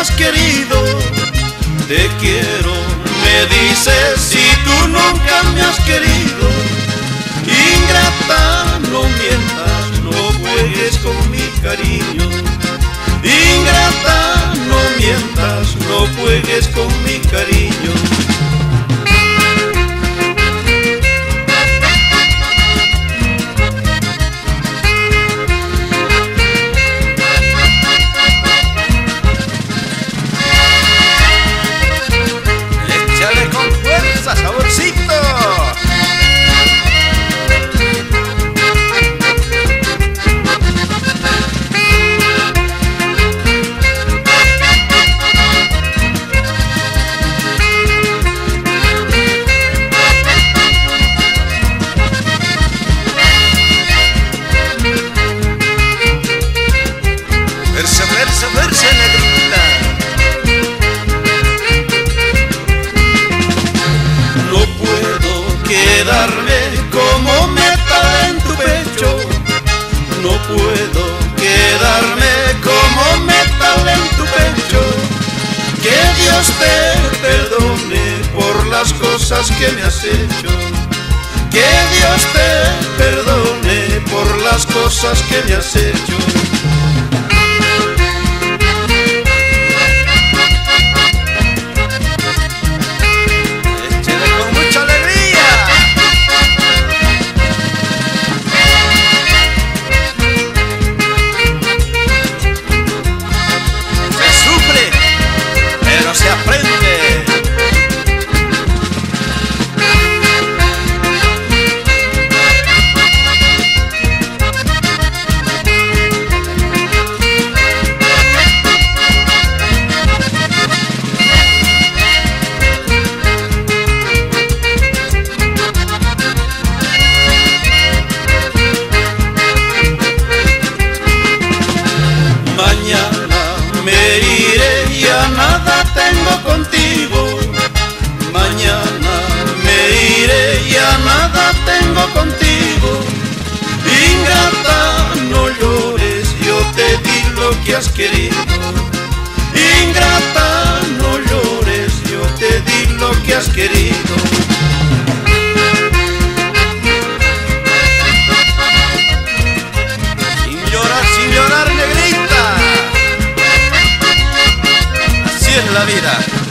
has querido. Te quiero, me dices, si tú nunca me has querido. Ingrata, no mientas, no juegues con mi cariño. Ingrata, no mientas, no juegues con mi cariño. Échale con fuerza, saborcito. Verse, negrita. No puedo quedarme como metal en tu pecho. No puedo quedarme como metal en tu pecho. Que Dios te perdone por las cosas que me has hecho. Que Dios te perdone por las cosas que me has hecho. Se aprende. Mañana me iré y a nada tengo contigo. Mañana me iré y a nada tengo contigo. Ingrata, no llores, yo te di lo que has querido. Ingrata, no llores, yo te di lo que has querido. Sin llorar, negrita. Así es la vida.